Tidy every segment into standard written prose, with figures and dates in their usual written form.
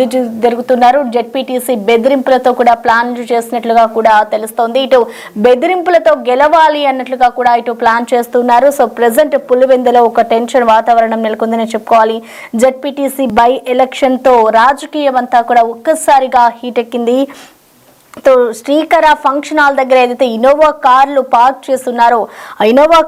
ఇది జరుగుతున్నారు. జెడ్పీటీసీ బెదిరింపులతో కూడా ప్లాన్ చేసినట్లుగా కూడా తెలుస్తోంది. ఇటు బెదిరింపులతో గెలవాలి అన్నట్లుగా కూడా ఇటు ప్లాన్ చేస్తున్నారు. సో ప్రెసెంట్ పులివెందులో ఒక టెన్షన్ వాతావరణం నెలకొందని చెప్పుకోవాలి. జెడ్పీటీసీ బై ఎలక్షన్ తో రాజకీయం అంతా కూడా ఒక్కసారిగా హీట్ ఎక్కింది. శ్రీకర ఫంక్షన్ హాల్ దగ్గర ఏదైతే ఇన్నోవా కార్లు పార్క్ చేస్తున్నారో ఆ ఇన్నోవా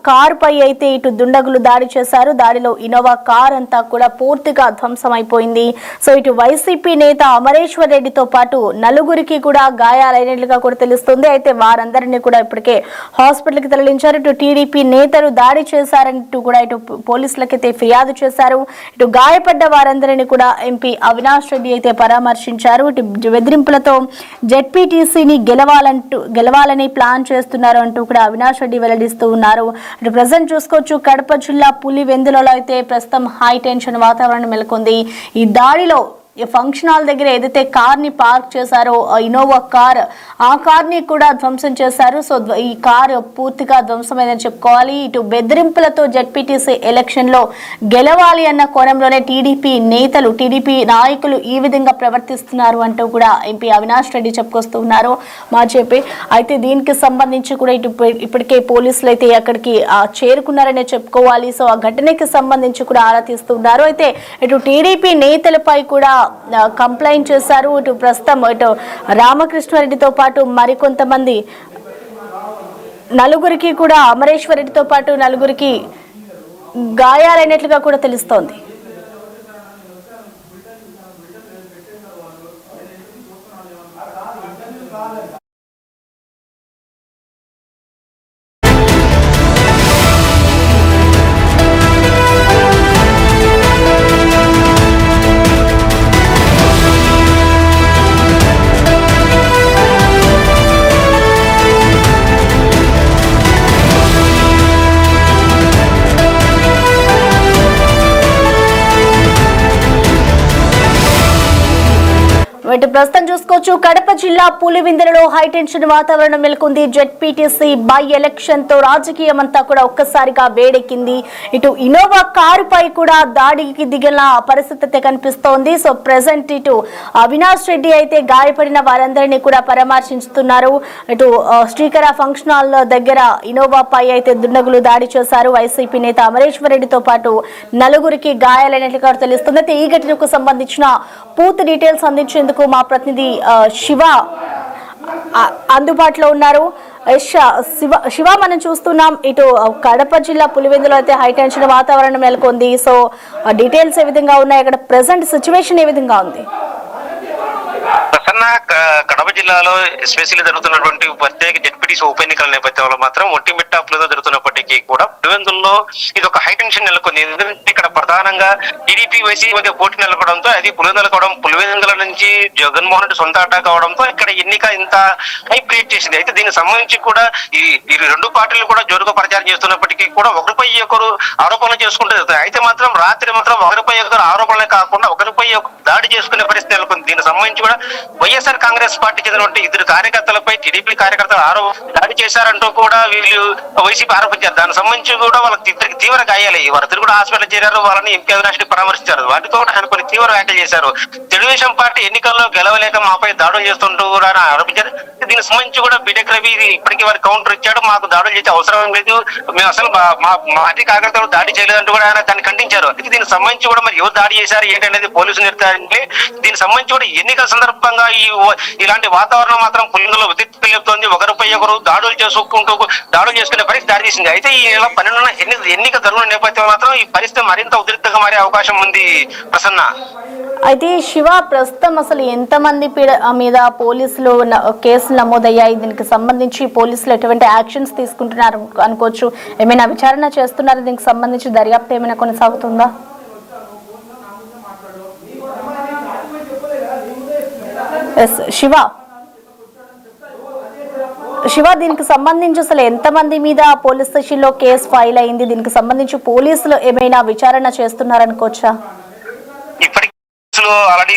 కారు పై అయితే ఇటు దుండగులు దాడి చేశారు. దాడిలో ఇన్నోవా కార్ అంతా కూడా పూర్తిగా ధ్వంసం అయిపోయింది. సో ఇటు వైసీపీ నేత అమరేశ్వర్ రెడ్డితో పాటు నలుగురికి కూడా గాయాలైనట్లుగా కూడా తెలుస్తుంది. అయితే వారందరినీ కూడా ఇప్పటికే హాస్పిటల్కి తరలించారు. ఇటు టీడీపీ నేతలు దాడి చేశారంటూ కూడా ఇటు పోలీసులకైతే ఫిర్యాదు చేశారు. ఇటు గాయపడ్డ వారందరినీ కూడా ఎంపీ అవినాష్ రెడ్డి అయితే పరామర్శించారు. ఇటు బెదిరింపులతో జెడ్పీటీసీని గెలవాలని ప్లాన్ చేస్తున్నారు అంటూ కూడా అవినాష్ రెడ్డి వెల్లడిస్తూ ఉన్నారు. అటు ప్రజెంట్ చూసుకోవచ్చు కడప జిల్లా పులివెందులలో అయితే ప్రస్తుతం హై టెన్షన్ వాతావరణం నెలకొంది. ఈ దాడిలో ఫంక్షన్ హాల్ దగ్గర ఏదైతే కార్ ని పార్క్ చేశారో ఇన్నోవా కార్, ఆ కార్ ని కూడా ధ్వంసం చేశారు. సో ఈ కార్ పూర్తిగా ధ్వంసమైందని చెప్పుకోవాలి. ఇటు బెదిరింపులతో జెడ్పీటీసీ ఎలక్షన్ లో గెలవాలి అన్న కోణంలోనే టీడీపీ నేతలు, టీడీపీ నాయకులు ఈ విధంగా ప్రవర్తిస్తున్నారు అంటూ కూడా ఎంపీ అవినాష్ రెడ్డి చెప్పుకొస్తున్నారు. అయితే దీనికి సంబంధించి కూడా ఇప్పటికే పోలీసులు అయితే అక్కడికి చేరుకున్నారనే చెప్పుకోవాలి. సో ఆ ఘటనకి సంబంధించి కూడా ఆరా తీస్తున్నారు. అయితే ఇటు టీడీపీ నేతలపై కూడా కంప్లైంట్ చేశారు. ఇటు ప్రస్తుతం ఇటు రామకృష్ణారెడ్డితో పాటు మరికొంతమంది నలుగురికి కూడా అమరేశ్వర్ రెడ్డితో పాటు నలుగురికి గాయాలైనట్లుగా కూడా తెలుస్తోంది. ప్రస్తుతం చూసుకోవచ్చు కడప జిల్లా పులివెందులలో హై టెన్షన్ వాతావరణం నెలకొంది. జెడ్పీటీసీ బై ఎలక్షన్ తో రాజకీయం అంతా కూడా ఒక్కసారిగా వేడెక్కింది. ఇటు ఇన్నోవా కారు పై కూడా దాడికి దిగిన పరిస్థితి అయితే కనిపిస్తోంది. సో ప్రెసెంట్ ఇటు అవినాష్ రెడ్డి అయితే గాయపడిన వారందరినీ కూడా పరామర్శిస్తున్నారు. ఇటు శ్రీకర ఫంక్షన్ హాల్ దగ్గర ఇన్నోవా పై అయితే దుండగులు దాడి చేశారు. వైసీపీ నేత అమరేశ్వర్ రెడ్డితో పాటు నలుగురికి గాయాలైనట్లుగా తెలుస్తుంది. అయితే ఈ ఘటనకు సంబంధించిన పూర్తి డీటెయిల్స్ అందించేందుకు మా ప్రతినిధి శివ అందుబాటులో ఉన్నారు. శివ మనం చూస్తున్నాం ఇటు కడప జిల్లా పులివెందులో అయితే హై టెన్షన్ వాతావరణం నెలకొంది. సో డీటెయిల్స్ ఏ విధంగా ఉన్నాయి, అక్కడ ప్రెసెంట్ సిచ్యువేషన్ ఏ విధంగా ఉంది? కడప జిల్లాలో ఎస్పెషల్లీ జరుగుతున్నటువంటి ప్రత్యేక జెడ్పీటీసీ ఉప ఎన్నికల నేపథ్యంలో మాత్రం ఒట్టిమిట్టాపులతో జరుగుతున్నప్పటికీ కూడా పులివెందుల్లో ఇది ఒక హై టెన్షన్ నెలకొంది. ఎందుకంటే ఇక్కడ ప్రధానంగా టీడీపీ వైసీపీ మధ్య పోటీ నెలకొవడంతో అది పులివెందుల నుంచి జగన్మోహన్ రెడ్డి సొంత అటాక్ అవడంతో ఇక్కడ ఎన్నిక ఇంత హైప్ క్రియేట్ చేసింది. అయితే దీనికి సంబంధించి కూడా ఈ రెండు పార్టీలు కూడా జోరుగా ప్రచారం చేస్తున్నప్పటికీ కూడా ఒకరిపై ఒకరు ఆరోపణలు చేసుకుంటూ అయితే మాత్రం రాత్రి మాత్రం ఒకరిపై ఒకరు ఆరోపణలే కాకుండా ఒకరిపై దాడి చేసుకునే పరిస్థితి నెలకొంది. దీనికి సంబంధించి కూడా వైఎస్ఆర్ కాంగ్రెస్ పార్టీ చెందినటువంటి ఇద్దరు కార్యకర్తలపై టీడీపీ కార్యకర్తలు దాడి చేశారంటూ కూడా వీళ్ళు వైసీపీ ఆరోపించారు. దానికి సంబంధించి కూడా వాళ్ళకి ఇద్దరికి తీవ్ర గాయాలయ్యి వారిద్దరు కూడా హాస్పిటల్ చేరారు. వాళ్ళని ఎంపీ అవినాష్ రెడ్డి పరామర్శించారు. వాటితో ఆయన కొన్ని తీవ్ర వ్యాఖ్యలు చేశారు. తెలుగుదేశం పార్టీ ఎన్నికల్లో గెలవలేక మాపై దాడులు చేస్తుంటూ కూడా ఆరోపించారు. దీనికి సంబంధించి కూడా బిడెక్ రవి ఇప్పటికీ వారి కౌంటర్ ఇచ్చాడు. మాకు దాడులు చేసే అవసరం లేదు, మేము అసలు మా పార్టీ కార్యకర్తలు దాడి చేయలేదంటూ కూడా ఆయన దాన్ని ఖండించారు. దీనికి సంబంధించి కూడా మరి ఎవరు దాడి చేశారు ఏంటనేది పోలీసులు నిర్ధారించి దీనికి సంబంధించి కూడా ఎన్నికల సందర్భంగా ఇలాంటి వాతావరణం మాత్రం పులివెందులో ఉద్రిక్తమవుతోంది. ఒకరిపై ఒకరు దాడులు చేసుకునే పరిస్థితి దారి తీసింది. అయితే ఈ నెల 12న ఎన్నిక జరుగుతున్న నేపథ్యంలో మాత్రం ఈ పరిస్థితి మరింత ఉద్రిక్తంగా మారే అవకాశం ఉంది. ప్రసన్న, అయితే శివ ప్రస్తుతం అసలు ఎంతమంది మీద పోలీసులు కేసులు నమోదయ్యాయి? దీనికి సంబంధించి పోలీసులు ఎటువంటి యాక్షన్స్ తీసుకుంటున్నారు అనుకోవచ్చు? ఏమైనా విచారణ చేస్తున్నారు? దీనికి సంబంధించి దర్యాప్తు ఏమైనా కొనసాగుతుందా? శివ దీనికి సంబంధించి అసలు ఎంతమంది మీద పోలీస్ స్టేషన్ లో కేసు ఫైల్ అయింది? దీనికి సంబంధించి పోలీసులు ఏమైనా విచారణ చేస్తున్నారనుకోవచ్చా? ఆల్రెడీ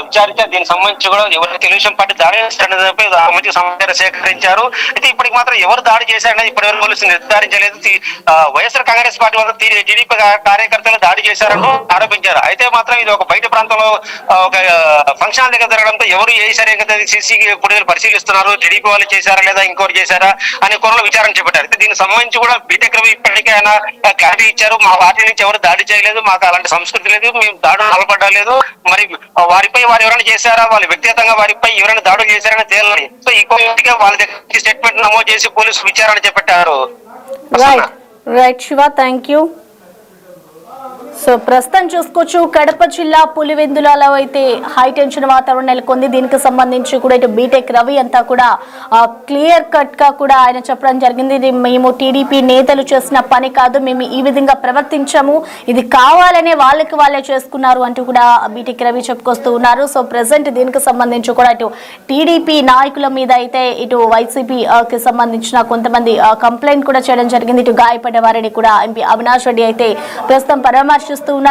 విచారించారు. దీనికి సంబంధించి కూడా ఎవరు తెలుగుదేశం పార్టీ దాడి చేశారనేది సంబంధించి సమాచారం సేకరించారు. అయితే ఇప్పటికి మాత్రం ఎవరు దాడి చేశారనేది ఇప్పటివరకు పోలీసులు నిర్ధారించలేదు. వైఎస్ఆర్ కాంగ్రెస్ పార్టీ వల్ల టీడీపీ కార్యకర్తలు దాడి చేశారని ఆరోపించారు. అయితే మాత్రం ఇది ఒక బయట ప్రాంతంలో ఒక ఫంక్షన్ దగ్గర జరగడంతో ఎవరు చేశారు సీసీ ఫుటేజ్ పరిశీలిస్తున్నారు. టీడీపీ వాళ్ళు చేశారా లేదా ఇంకోటి చేశారా అనే కోణంలో విచారణ చేపట్టారు. అయితే దీనికి సంబంధించి కూడా బీటెక్ రవి ఇప్పటికే ఆయన క్లారిటీ ఇచ్చారు. మా పార్టీ నుంచి ఎవరు దాడి చేయలేదు, మాకు అలాంటి సంస్కృతి లేదు, మేము దాడులు పాల్పడలేదు. మరి వారిపై వారు ఎవరైనా చేశారా, వాళ్ళు వ్యక్తిగతంగా వారిపై ఎవరైనా దాడులు చేశారని తేలాలి. సో ఈ కోణంగా వాళ్ళ దగ్గర స్టేట్మెంట్ నమోదు చేసి పోలీసులు విచారణ చేపట్టారు. Right Shiva, thank you. So ప్రస్తుతం చూసుకోవచ్చు కడప జిల్లా పులివెందులలో అయితే హై టెన్షన్ వాతావరణం నెలకొంది. దీనికి సంబంధించి కూడా ఇటు బీటెక్ రవి అంతా కూడా క్లియర్ కట్ గా కూడా ఆయన చెప్పడం జరిగింది. ఇది మేము టీడీపీ నేతలు చేసిన పని కాదు, మేము ఈ విధంగా ప్రవర్తించాము, ఇది కావాలనే వాళ్ళే చేసుకున్నారు అంటూ కూడా బీటెక్ రవి చెప్పుకొస్తూ ఉన్నారు. సో ప్రెసెంట్ దీనికి సంబంధించి కూడా ఇటు టీడీపీ నాయకుల మీద అయితే ఇటు వైసీపీకి సంబంధించిన కొంతమంది కంప్లైంట్ కూడా చేయడం జరిగింది. ఇటు గాయపడ్డ వారిని కూడా ఎంపీ అవినాష్ రెడ్డి అయితే ప్రస్తుతం పరామర్శిస్తున్నారు.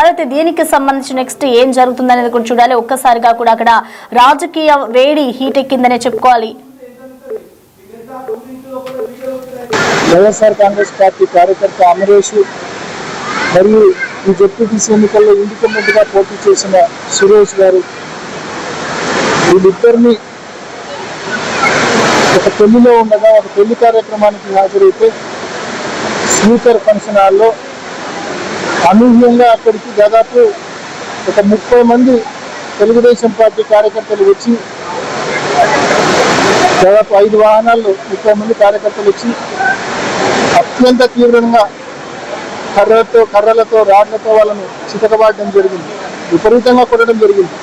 అయితే దీనికి సంబంధించి నెక్స్ట్ ఏం జరుగుతుంది అనేది కూడా చూడాలి. ఒక్కసారిగా కూడా అక్కడ రాజకీయ వేడి హీట్ ఎక్కిందనే చెప్పుకోవాలి. వైఎస్ఆర్ కాంగ్రెస్ పార్టీ కార్యకర్త అమరేష్ మరియు ఈ జెడ్పీటీసీ ఎన్నికల్లో ఇండిపెండెంట్ గా పోటీ చేసిన సురేష్ గారు, వీళ్ళిద్దరిని ఒక పెళ్లిలో ఉండగా ఒక పెళ్లి కార్యక్రమానికి హాజరైతే స్పీకర్ ఫంక్షన్ హాల్లో అనూహ్యంగా అక్కడికి దాదాపు ఒక 30 మంది తెలుగుదేశం పార్టీ కార్యకర్తలు వచ్చి, దాదాపు 5 వాహనాల్లో 30 మంది కార్యకర్తలు వచ్చి అత్యంత తీవ్రంగా కర్రలతో రాడ్లతో వాళ్ళను చితకబాడడం జరిగింది. విపరీతంగా కొట్టడం జరిగింది.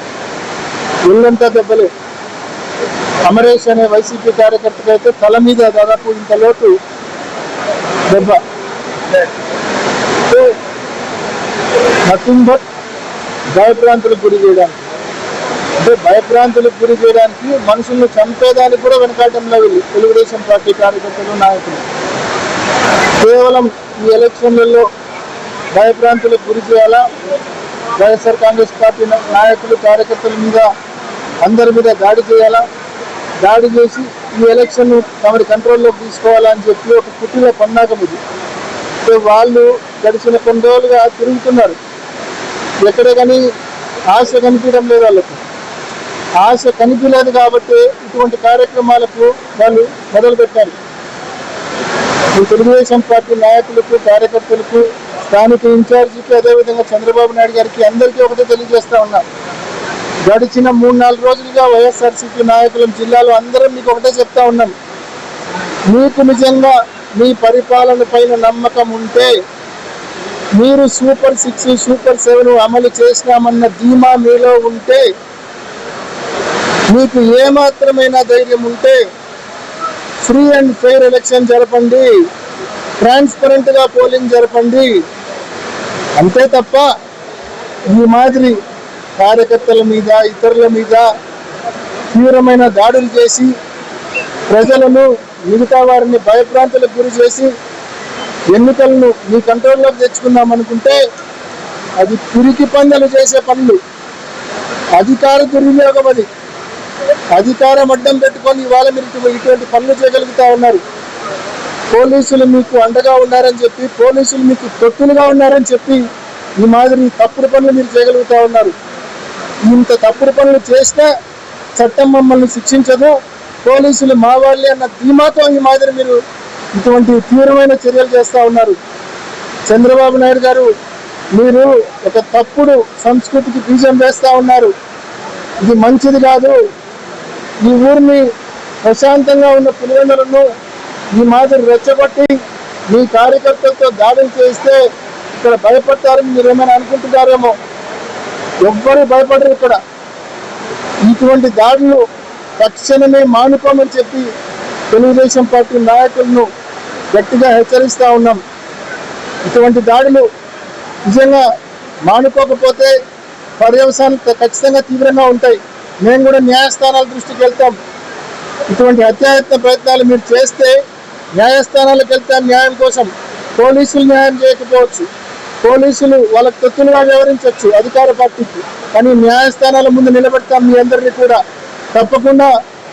ఒళ్ళంతా దెబ్బలే. అమరేష్ అనే వైసీపీ కార్యకర్తకు అయితే తల మీద దాదాపు ఇంత లోటు దెబ్బ. నథింగ్ బట్ భయభ్రాంతులకు గురి చేయడానికి, అంటే భయభ్రాంతులకు గురి చేయడానికి, మనుషులను చంపేదానికి కూడా వెనకాటంలో వెళ్ళి తెలుగుదేశం పార్టీ కార్యకర్తలు నాయకులు కేవలం ఈ ఎలక్షన్లలో భయభ్రాంతులకు గురి చేయాలా, వైఎస్ఆర్ కాంగ్రెస్ పార్టీ నాయకులు కార్యకర్తల మీద అందరి మీద దాడి చేయాలా, దాడి చేసి ఈ ఎలక్షన్ తమరి కంట్రోల్లోకి తీసుకోవాలా అని చెప్పి ఒక కుటీల పన్నాగం ఇది. వాళ్ళు గడిచిన కొన్ని రోజులుగా తిరుగుతున్నారు. ఎక్కడ కానీ ఆశ కనిపించడం లేదు. వాళ్ళకు ఆశ కనిపించలేదు కాబట్టి ఇటువంటి కార్యక్రమాలకు వాళ్ళు మొదలుపెట్టారు. ఈ తెలుగుదేశం పార్టీ నాయకులకు, కార్యకర్తలకు, స్థానిక ఇన్ఛార్జికి, అదేవిధంగా చంద్రబాబు నాయుడు గారికి అందరికీ ఒకటే తెలియజేస్తా ఉన్నాం. గడిచిన 3-4 రోజులుగా వైఎస్ఆర్సీపీ నాయకులు జిల్లాలో అందరం మీకు ఒకటే చెప్తా ఉన్నాం. మీకు నిజంగా మీ పరిపాలన పైన నమ్మకం ఉంటే, మీరు సూపర్ 6, సూపర్ 7 అమలు చేసినామన్న ధీమా మీలో ఉంటే, మీకు ఏమాత్రమైన ధైర్యం ఉంటే ఫ్రీ అండ్ ఫెయిర్ ఎలక్షన్ జరపండి, ట్రాన్స్పరెంట్ గా పోలింగ్ జరపండి. అంతే తప్ప ఈ మాదిరి కార్యకర్తల మీద, ఇతరుల మీద తీవ్రమైన దాడులు చేసి ప్రజలను, మిగతా వారిని భయభ్రాంతులకు గురి చేసి ఎన్నికలను మీ కంట్రోల్లోకి తెచ్చుకుందాం అనుకుంటే అది పిరికి పందెలు చేసే పనులు, అధికార దుర్వినియోగం. అది అధికారం అడ్డం పెట్టుకొని ఇవాళ మీరు ఇటువంటి పనులు చేయగలుగుతా ఉన్నారు. పోలీసులు మీకు అండగా ఉన్నారని చెప్పి, పోలీసులు మీకు తొత్తులుగా ఉన్నారని చెప్పి ఈ మాదిరి తప్పుడు పనులు మీరు చేయగలుగుతా ఉన్నారు. ఇంత తప్పుడు పనులు చేస్తే చట్టం మమ్మల్ని శిక్షించదు, పోలీసులు మా వాళ్ళే అన్న ధీమాతో ఈ మాదిరి మీరు ఇటువంటి తీవ్రమైన చర్యలు చేస్తూ ఉన్నారు. చంద్రబాబు నాయుడు గారు, మీరు ఒక తప్పుడు సంస్కృతికి బీజం వేస్తూ ఉన్నారు. ఇది మంచిది కాదు. ఈ ఊరిని ప్రశాంతంగా ఉన్న పులివెందులను ఈ మాదిరి రెచ్చగొట్టి మీ కార్యకర్తలతో దాడులు చేస్తే ఇక్కడ భయపడతారని మీరు ఏమైనా అనుకుంటున్నారేమో. ఎవ్వరూ భయపడరు ఇక్కడ. ఇటువంటి దాడులు తక్షణమే మానుకోమని చెప్పి తెలుగుదేశం పార్టీ నాయకులను గట్టిగా హెచ్చరిస్తూ ఉన్నాం. ఇటువంటి దాడులు నిజంగా మానుకోకపోతే పర్యవసానాలు ఖచ్చితంగా తీవ్రంగా ఉంటాయి. మేము కూడా న్యాయస్థానాల దృష్టికి వెళ్తాం. ఇటువంటి హత్యాయత్న ప్రయత్నాలు మీరు చేస్తే న్యాయస్థానాలకు వెళ్తాం న్యాయం కోసం. పోలీసులు న్యాయం చేయకపోవచ్చు, పోలీసులు వాళ్ళకి తొత్తులుగా వ్యవహరించవచ్చు అధికార పార్టీకి, కానీ న్యాయస్థానాల ముందు నిలబెడతాం మీ అందరినీ కూడా. తప్పకుండా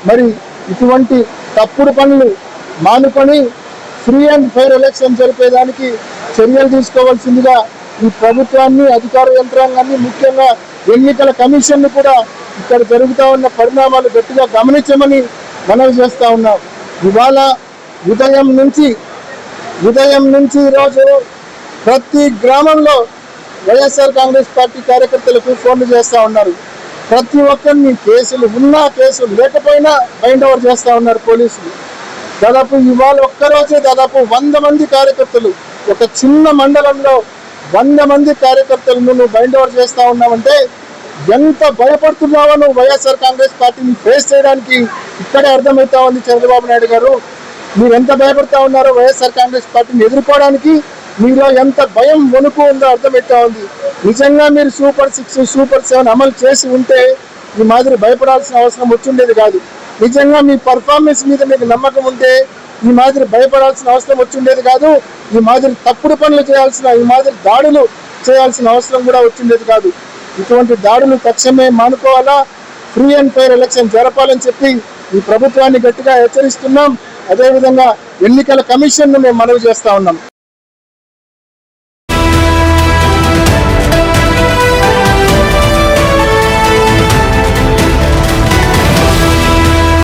మరి ఇటువంటి తప్పుడు పనులు మానుకొని ఫ్రీ అండ్ ఫెయిర్ ఎలక్షన్ జరిపేదానికి చర్యలు తీసుకోవాల్సిందిగా ఈ ప్రభుత్వాన్ని, అధికార యంత్రాంగాన్ని, ముఖ్యంగా ఎన్నికల కమిషన్ను కూడా ఇక్కడ జరుగుతూ ఉన్న పరిణామాలు గట్టిగా గమనించమని మనవి చేస్తూ ఉన్నాం. ఇవాళ ఉదయం నుంచి ఈరోజు ప్రతి గ్రామంలో వైఎస్ఆర్ కాంగ్రెస్ పార్టీ కార్యకర్తలకు ఫోన్లు చేస్తూ ఉన్నారు. ప్రతి ఒక్కరిని కేసులు ఉన్నా కేసులు లేకపోయినా బైండ్ ఓవర్ చేస్తూ ఉన్నారు పోలీసులు. దాదాపు ఇవాళ ఒక్కరోజే దాదాపు 100 మంది కార్యకర్తలు, ఒక చిన్న మండలంలో 100 మంది కార్యకర్తలను నువ్వు బైండ్ ఓవర్ చేస్తూ ఉన్నావంటే ఎంత భయపడుతున్నావో నువ్వు వైఎస్ఆర్ కాంగ్రెస్ పార్టీని ఫేస్ చేయడానికి ఇక్కడే అర్థమవుతా ఉంది. చంద్రబాబు నాయుడు గారు, మీరు ఎంత భయపడతా ఉన్నారో వైఎస్ఆర్ కాంగ్రెస్ పార్టీని ఎదుర్కోవడానికి మీలో ఎంత భయం వణుకు ఉందో అర్థమవుతా ఉంది. నిజంగా మీరు సూపర్ 6, సూపర్ 7 అమలు చేసి ఉంటే ఈ మాదిరి భయపడాల్సిన అవసరం వచ్చుండేది కాదు. నిజంగా మీ పర్ఫార్మెన్స్ మీద మీకు నమ్మకం ఉంటే ఈ మాదిరి భయపడాల్సిన అవసరం వచ్చుండేది కాదు. ఈ మాదిరి తప్పుడు పనులు చేయాల్సిన, ఈ మాదిరి దాడులు చేయాల్సిన అవసరం కూడా వచ్చిండేది కాదు. ఇటువంటి దాడులు తక్షణమే మానుకోవాలా, ఫ్రీ అండ్ ఫెయిర్ ఎలక్షన్ జరపాలని చెప్పి ఈ ప్రభుత్వాన్ని గట్టిగా హెచ్చరిస్తున్నాం. అదేవిధంగా ఎన్నికల కమిషన్ను మేము మనవి చేస్తా ఉన్నాం.